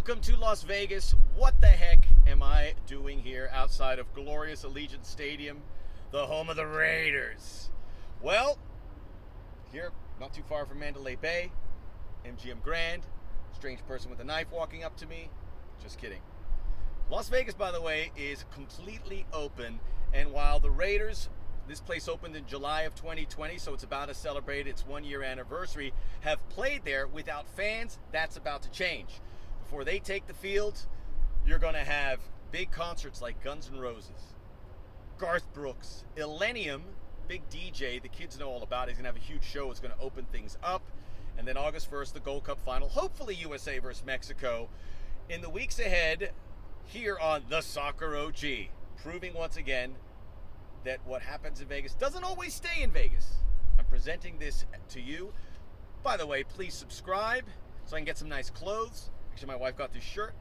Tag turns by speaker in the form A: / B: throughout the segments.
A: welcome to Las Vegas. What the heck am I doing here outside of glorious Allegiant Stadium, the home of the Raiders? Well, here, not too far from Mandalay Bay, MGM Grand, strange person with a knife walking up to me. Just kidding. Las Vegas, by the way, is completely open, and while the Raiders, this place opened in July of 2020, so it's about to celebrate its 1-year anniversary, have played there without fans. That's about to change. Before they take the field, you're going to have big concerts like Guns N' Roses, Garth Brooks, Illenium, big DJ the kids know all about. He's going to have a huge show. It's going to open things up. And then August 1st, the Gold Cup final, hopefully USA versus Mexico. In the weeks ahead, here on the Soccer OG, proving once again that what happens in Vegas doesn't always stay in Vegas. I'm presenting this to you. By the way, please subscribe so I can get some nice clothes. Actually, my wife got this shirt.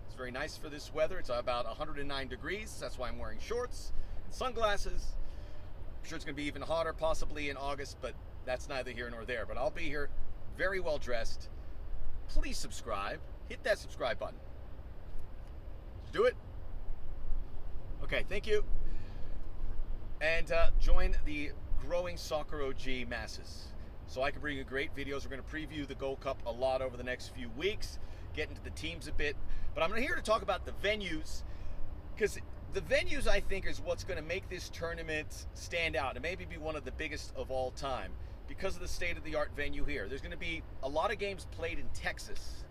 A: It's very nice for this weather. It's about 109 degrees. That's why I'm wearing shorts and sunglasses. I'm sure it's going to be even hotter possibly in August, but that's neither here nor there. But I'll be here very well dressed. Please subscribe. Hit that subscribe button. Do it. Okay, thank you. And join the growing Soccer OG masses so I can bring you great videos. We're going to preview the Gold Cup a lot over the next few weeks, get into the teams a bit. But I'm here to talk about the venues, because the venues, I think, is what's going to make this tournament stand out and maybe be one of the biggest of all time because of the state-of-the-art venue here. There's going to be a lot of games played in Texas.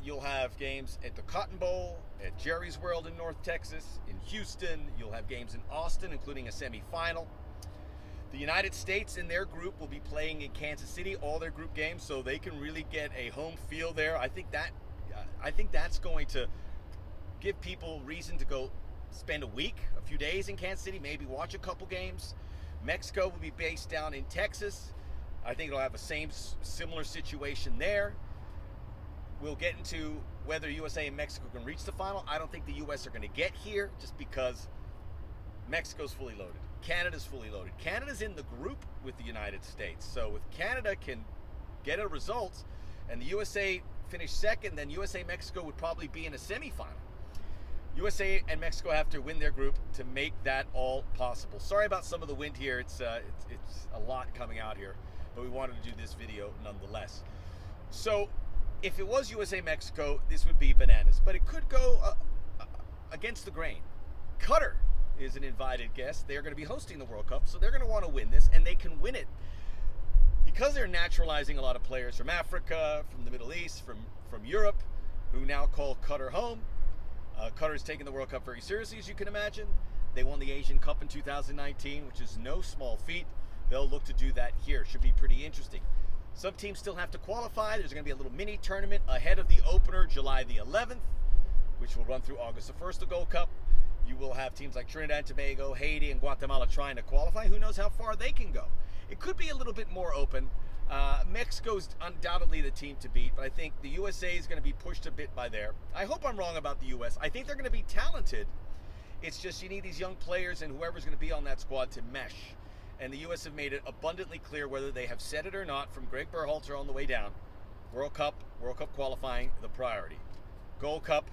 A: You'll have games at the Cotton Bowl, at Jerry's World in North Texas, in Houston. You'll have games in Austin, including a semifinal. The United States in their group will be playing in Kansas City, all their group games, so they can really get a home feel there. I think that's going to give people reason to go spend a week, a few days in Kansas City, maybe watch a couple games. Mexico will be based down in Texas. I think it'll have a similar situation there. We'll get into whether USA and Mexico can reach the final. I don't think the US are going to get here just because Mexico's fully loaded. Canada's fully loaded. Canada's in the group with the United States. So if Canada can get a result and the USA finish second, then USA-Mexico would probably be in a semifinal. USA and Mexico have to win their group to make that all possible. Sorry about some of the wind here. It's a lot coming out here, but we wanted to do this video nonetheless. So if it was USA-Mexico, this would be bananas, but it could go against the grain. Qatar is an invited guest. They're going to be hosting the World Cup, so they're going to want to win this, and they can win it because they're naturalizing a lot of players from Africa, from the Middle East, from Europe, who now call Qatar home. Qatar's taking the World Cup very seriously, as you can imagine. They won the Asian Cup in 2019, which is no small feat. They'll look to do that here. Should be pretty interesting. Some teams still have to qualify. There's going to be a little mini tournament ahead of the opener, July the 11th, which will run through August the 1st, the Gold Cup. You will have teams like Trinidad and Tobago, Haiti, and Guatemala trying to qualify. Who knows how far they can go? It could be a little bit more open. Mexico's undoubtedly the team to beat, but I think the USA is going to be pushed a bit by there. I hope I'm wrong about the US. I think they're going to be talented. It's just you need these young players and whoever's going to be on that squad to mesh. And the U.S. have made it abundantly clear, whether they have said it or not, from Greg Berhalter on the way down, World Cup qualifying, the priority. Gold Cup,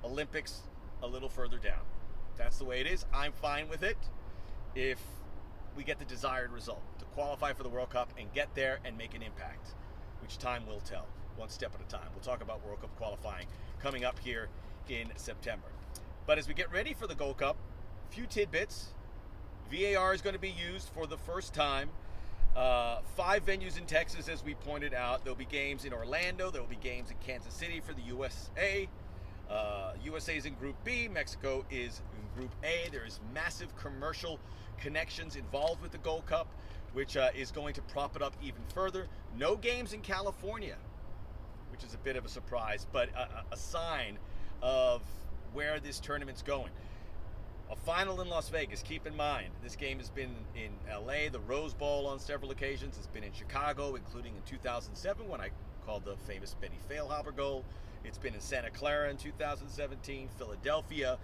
A: Olympics, a little further down. That's the way it is. I'm fine with it if we get the desired result, to qualify for the World Cup and get there and make an impact, which time will tell, one step at a time. We'll talk about World Cup qualifying coming up here in September. But as we get ready for the Gold Cup, a few tidbits. VAR is going to be used for the first time. 5 venues in Texas, as we pointed out. There'll be games in Orlando. There'll be games in Kansas City for the USA. USA is in Group B. Mexico is in Group A. There is massive commercial connections involved with the Gold Cup, which is going to prop it up even further. No games in California, which is a bit of a surprise, but a sign of where this tournament's going. A final in Las Vegas. Keep in mind, this game has been in LA, the Rose Bowl on several occasions. It's been in Chicago, including in 2007 when I called the famous Benny Feilhaber goal. It's been in Santa Clara in 2017, Philadelphia.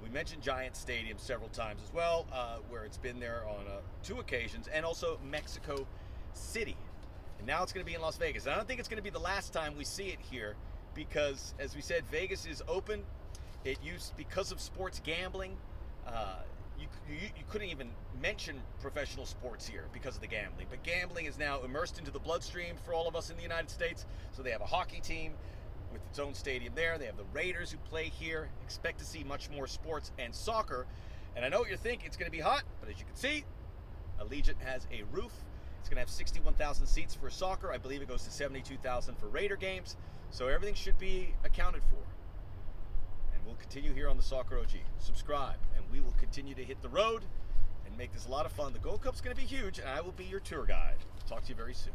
A: We mentioned Giant Stadium several times as well, where it's been there on 2 occasions, and also Mexico City. And now it's going to be in Las Vegas. And I don't think it's going to be the last time we see it here, because, as we said, Vegas is open. It used, because of sports gambling, you couldn't even mention professional sports here because of the gambling. But gambling is now immersed into the bloodstream for all of us in the United States. So they have a hockey team with its own stadium there. They have the Raiders who play here. Expect to see much more sports and soccer. And I know what you're thinking, it's going to be hot, but as you can see, Allegiant has a roof. It's going to have 61,000 seats for soccer. I believe it goes to 72,000 for Raider games. So everything should be accounted for. And we'll continue here on the Soccer OG. Subscribe, and we will continue to hit the road and make this a lot of fun. The Gold Cup's going to be huge, and I will be your tour guide. Talk to you very soon.